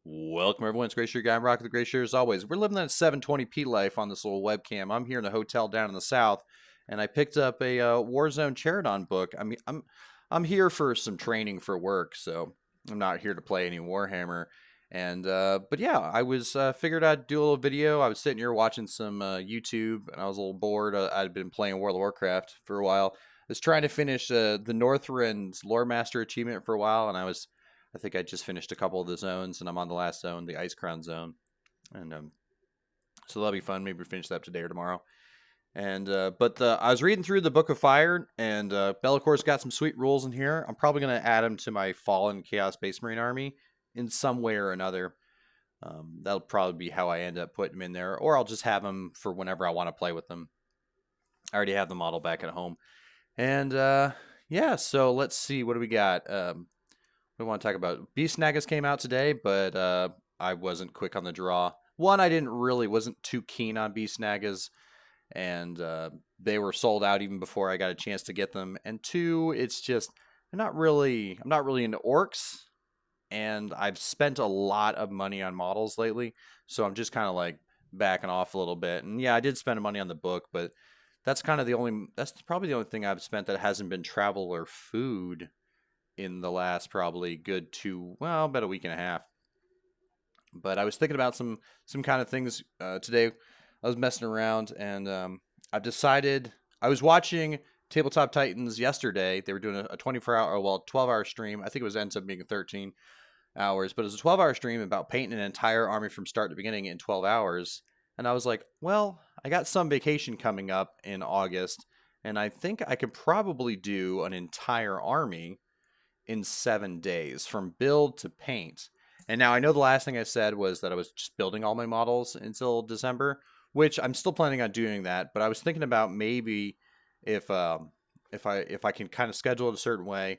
Welcome everyone, it's Great Guy. I'm rocking the Great Shirt as always. We're living that 720p life on this little webcam. I'm here in a hotel down in the south, and I picked up a Warzone Charadon book. I'm here for some training for work, so I'm not here to play any Warhammer. And but yeah, I was figured I'd do a little video. I was sitting here watching some YouTube, and I was a little bored. I'd been playing World of Warcraft for a while. I was trying to finish the Northrend's Lore Master achievement for a while, and I think I just finished a couple of the zones, and I'm on the last zone, the Ice Crown zone, and so that'll be fun. Maybe we finish that today or tomorrow. And I was reading through the Book of Fire, and Bellacor's got some sweet rules in here. I'm probably gonna add them to my Fallen Chaos Space Marine army in some way or another. That'll probably be how I end up putting them in there, or I'll just have them for whenever I want to play with them. I already have the model back at home, and yeah. So let's see, what do we got? We want to talk about Beast Nagas came out today, but I wasn't quick on the draw. One, I wasn't too keen on Beast Nagas, and they were sold out even before I got a chance to get them. And two, it's just I'm not really into orcs, and I've spent a lot of money on models lately, so I'm just kind of like backing off a little bit. And yeah, I did spend money on the book, but that's probably the only thing I've spent that hasn't been travel or food in the last probably good about a week and a half. But I was thinking about some kind of things today. I was messing around, and I've decided. I was watching Tabletop Titans yesterday. They were doing a 12-hour stream. I think it ends up being 13 hours, but it was a 12-hour stream about painting an entire army from start to beginning in 12 hours. And I was like, well, I got some vacation coming up in August, and I think I could probably do an entire army in 7 days from build to paint. And now I know the last thing I said was that I was just building all my models until December, which I'm still planning on doing that. But I was thinking about maybe if if I can kind of schedule it a certain way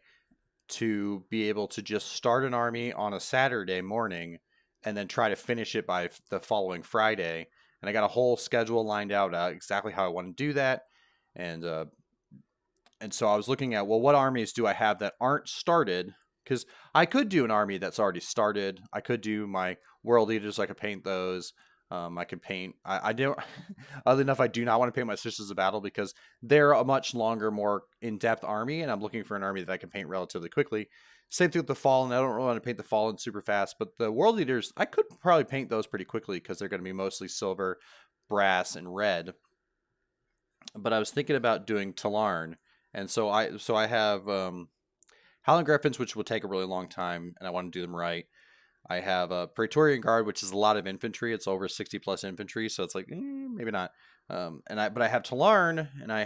to be able to just start an army on a Saturday morning and then try to finish it by the following Friday. And I got a whole schedule lined out exactly how I want to do that. And so I was looking at, well, what armies do I have that aren't started? Because I could do an army that's already started. I could do my World Eaters. I could paint those. I could paint. I don't. Oddly enough, I do not want to paint my Sisters of Battle because they're a much longer, more in-depth army, and I'm looking for an army that I can paint relatively quickly. Same thing with the Fallen. I don't really want to paint the Fallen super fast, but the World Eaters, I could probably paint those pretty quickly because they're going to be mostly silver, brass, and red. But I was thinking about doing Talarn, and so I have Howling Griffins, which will take a really long time, and I want to do them right. I have a Praetorian Guard, which is a lot of infantry. It's over 60 plus infantry, so it's like maybe not. But I have Talarn, and I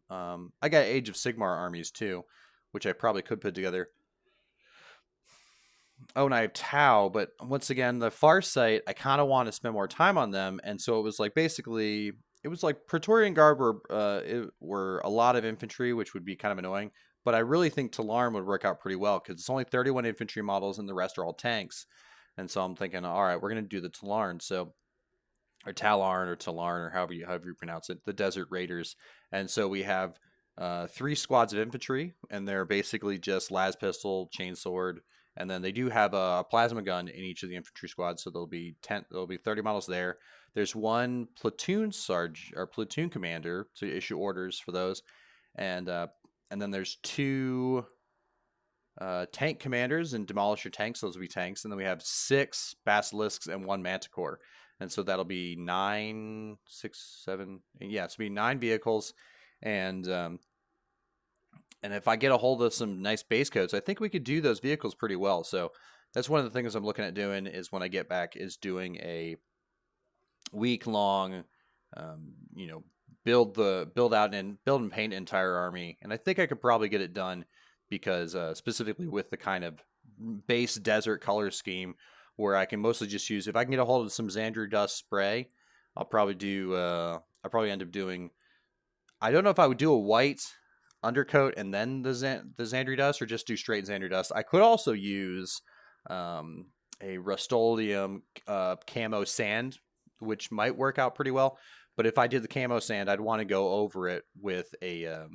got Age of Sigmar armies too, which I probably could put together. Oh, and I have Tau, but once again, the Farsight, I kind of want to spend more time on them, and so it was like basically it was like Praetorian Guard were a lot of infantry, which would be kind of annoying. But I really think Talarn would work out pretty well because it's only 31 infantry models and the rest are all tanks. And so I'm thinking, all right, we're going to do the Talarn. So, or Talarn or Talarn or however you pronounce it, the Desert Raiders. And so we have 3 squads of infantry, and they're basically just las pistol, chainsword, and then they do have a plasma gun in each of the infantry squads. So there'll be 30 models there. There's one platoon sergeant or platoon commander to issue orders for those, and then there's 2 tank commanders and demolish your tanks. Those will be tanks. And then we have 6 basilisks and 1 manticore. And so that'll be 9, 6, 7. Yeah, it's be 9 vehicles. And if I get a hold of some nice base coats, I think we could do those vehicles pretty well. So that's one of the things I'm looking at doing is when I get back is doing a week-long, build and paint entire army, and I think I could probably get it done because specifically with the kind of base desert color scheme where I can mostly just use, if I can get a hold of some Xandri Dust spray, I'll probably end up doing, I don't know if I would do a white undercoat and then the Xandri Dust or just do straight Xandri Dust. I could also use a Rust-Oleum camo sand, which might work out pretty well. But if I did the camo sand, I'd want to go over it with a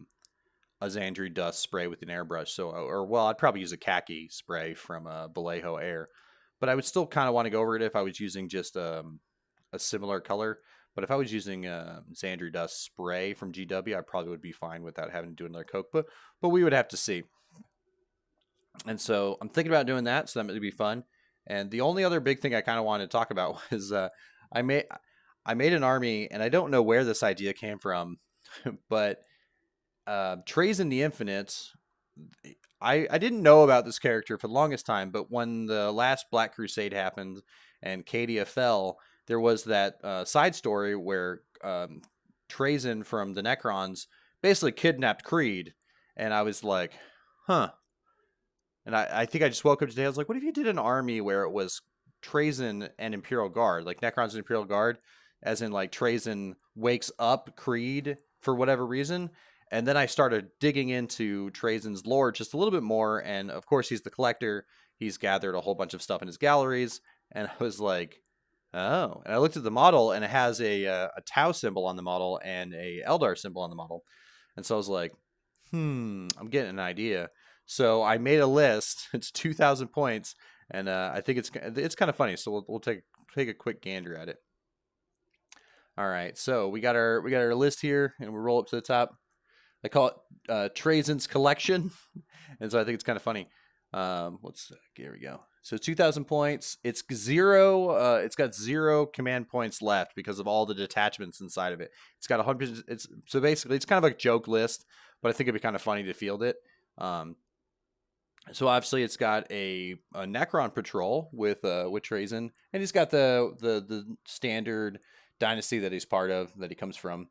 Xandri Dust spray with an airbrush. I'd probably use a khaki spray from Vallejo Air. but I would still kind of want to go over it if I was using just a similar color. But if I was using Xandri Dust spray from GW, I probably would be fine without having to do another coat. But we would have to see. And so I'm thinking about doing that. So that would be fun. And the only other big thing I kind of wanted to talk about was I made I made an army, and I don't know where this idea came from, but Trazen the Infinite. I didn't know about this character for the longest time, but when the last Black Crusade happened and Cadia fell, there was that side story where Trazen from the Necrons basically kidnapped Creed, and I was like, huh. And I think I just woke up today. I was like, what if you did an army where it was Trazen and Imperial Guard, like Necrons and Imperial Guard, as in like Trazen wakes up Creed for whatever reason. And then I started digging into Trazen's lore just a little bit more. And of course, he's the collector. He's gathered a whole bunch of stuff in his galleries. And I was like, oh. And I looked at the model, and it has a Tau symbol on the model and a Eldar symbol on the model. And so I was like, I'm getting an idea. So I made a list. It's 2,000 points, and I think it's kind of funny. So we'll take a quick gander at it. All right, so we got our list here, and we'll roll up to the top. I call it Trazen's Collection, and so I think it's kind of funny. Here we go. So 2,000 points. It's zero. It's got 0 command points left because of all the detachments inside of it. It's got 100. So basically it's kind of like a joke list, but I think it'd be kind of funny to field it. So obviously it's got a Necron patrol with Trazen, and he's got the standard dynasty that he's part of, that he comes from,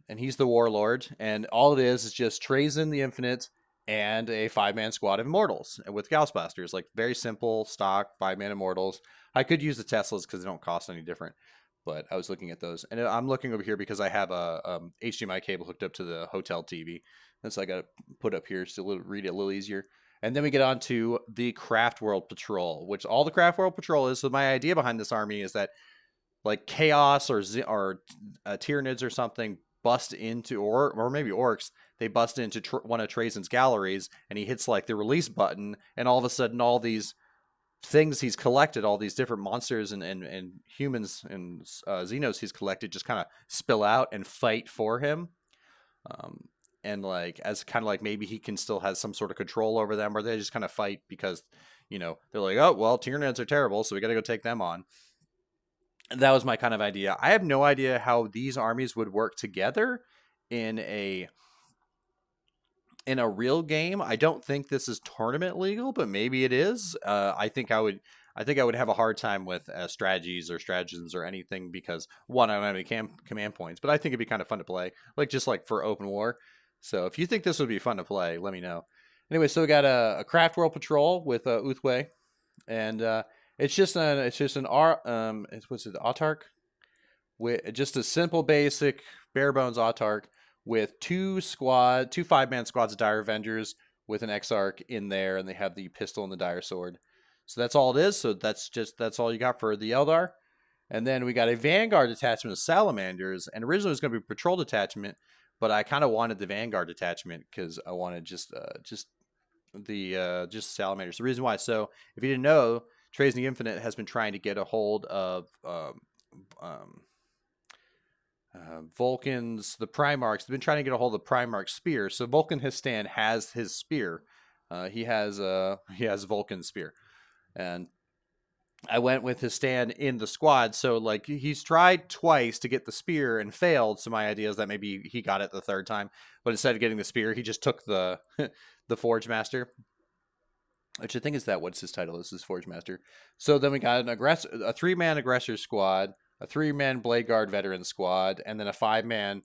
and he's the warlord. And all it is just Trazen the Infinite and a 5-man squad of Immortals with Gaussblasters, like very simple stock 5-man Immortals. I could use the Teslas because they don't cost any different, but I was looking at those, and I'm looking over here because I have a HDMI cable hooked up to the hotel TV. And so I got to put up here so read it a little easier. And then we get on to the Craft World Patrol, which all the Craft World Patrol is. So my idea behind this army is that like Chaos or Tyranids or something bust into, or maybe Orcs, they bust into one of Trazen's galleries, and he hits like the release button, and all of a sudden all these things he's collected, all these different monsters and humans and Xenos he's collected, just kind of spill out and fight for him. And like as kind of like maybe he can still has some sort of control over them, or they just kind of fight because they're like, oh well, Tyranids are terrible, so we got to go take them on. And that was my kind of idea. I have no idea how these armies would work together in a real game. I don't think this is tournament legal, but maybe it is. I think I would have a hard time with strategies or stratagems or anything because one, I don't have any command points, but I think it'd be kind of fun to play, like just like for open war. So if you think this would be fun to play, let me know. Anyway, so we got a Craft World Patrol with Uthwe, and it's just an autark with just a simple basic bare bones autark with 2 5-man squads of Dire Avengers with an Exarch in there, and they have the pistol and the Dire Sword. So that's all it is. So that's all you got for the Eldar. And then we got a Vanguard detachment of Salamanders, and originally it was going to be a patrol detachment, but I kind of wanted the Vanguard detachment because I wanted just Salamanders. The reason why, so if you didn't know, Trazen the Infinite has been trying to get a hold of Vulcan's, the Primarchs. They've been trying to get a hold of the Primarch spear. So Vulcan Histan has his spear. He has Vulcan's spear, and I went with Histan in the squad. So like he's tried twice to get the spear and failed. So my idea is that maybe he got it the third time, but instead of getting the spear, he just took the the Forge Master, which I think is what's his title is Forge Master. So then we got a 3-man aggressor squad, a 3-man Blade Guard veteran squad, and then a 5-man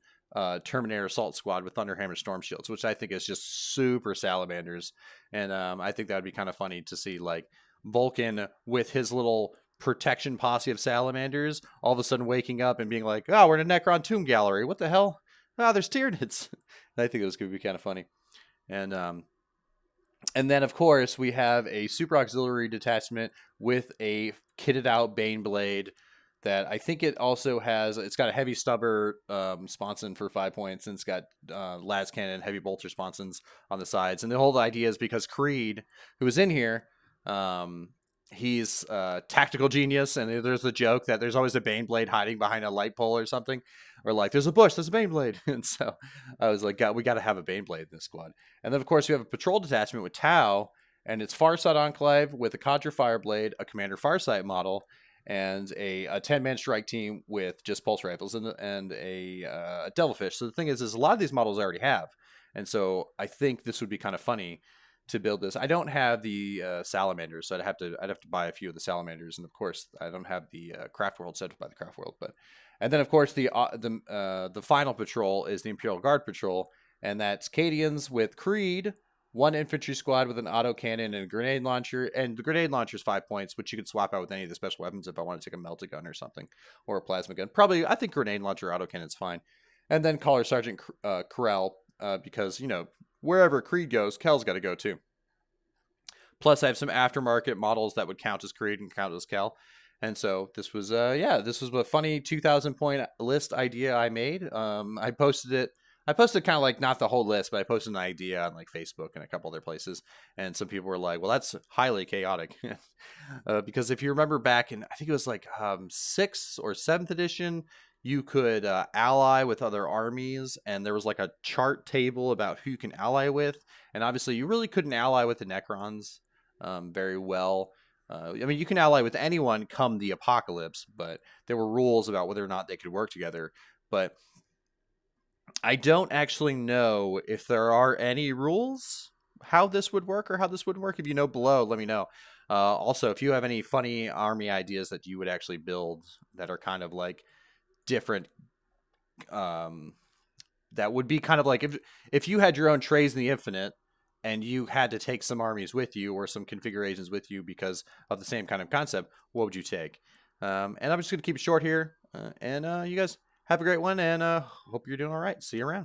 Terminator assault squad with Thunderhammer Storm Shields, which I think is just super Salamanders. And I think that would be kind of funny to see like Vulcan with his little protection posse of Salamanders all of a sudden waking up and being like, oh, we're in a Necron Tomb Gallery. What the hell? Oh, there's Tyranids. I think it was going to be kind of funny. And then, of course, we have a super auxiliary detachment with a kitted out Baneblade that I think it also has. It's got a heavy stubber sponson for 5 points, and it's got las cannon, heavy bolter sponsons on the sides. And the whole idea is because Creed, who was in here, he's a tactical genius, and there's a joke that there's always a Bane blade hiding behind a light pole or something, or like there's a bush, there's a Bane blade, and so I was like, God, we got to have a Bane blade in this squad. And then of course we have a patrol detachment with Tau, and it's Farsight Enclave with a Conjure Fireblade, a Commander Farsight model, and a 10-man strike team with just pulse rifles and a Devilfish. So the thing is a lot of these models I already have, and so I think this would be kind of funny to build this. I don't have the salamanders, so I'd have to buy a few of the salamanders, and of course I don't have the craft world set by the craft world. But and then of course the final patrol is the Imperial Guard patrol, and that's Cadians with Creed, one infantry squad with an autocannon and a grenade launcher, and the grenade launcher is 5 points, which you could swap out with any of the special weapons if I want to take a melta gun or something, or a plasma gun. Probably I think grenade launcher autocannon is fine, and then Collar Sergeant Corell, because wherever Creed goes, Kel's got to go too. Plus, I have some aftermarket models that would count as Creed and count as Kel. And so this was this was a funny 2,000 point list idea I made. I posted it. I posted kind of like not the whole list, but I posted an idea on like Facebook and a couple other places. And some people were like, well, that's highly chaotic. Because if you remember back in, I think it was like 6th or 7th edition, you could ally with other armies, and there was like a chart table about who you can ally with. And obviously, you really couldn't ally with the Necrons very well. I mean, you can ally with anyone come the apocalypse, but there were rules about whether or not they could work together. But I don't actually know if there are any rules how this would work or how this would work. If you know below, let me know. Also, if you have any funny army ideas that you would actually build that are kind of like different, that would be kind of like if you had your own Trays in the Infinite and you had to take some armies with you or some configurations with you because of the same kind of concept, what would you take? And I'm just going to keep it short here. And you guys have a great one, and hope you're doing all right. See you around.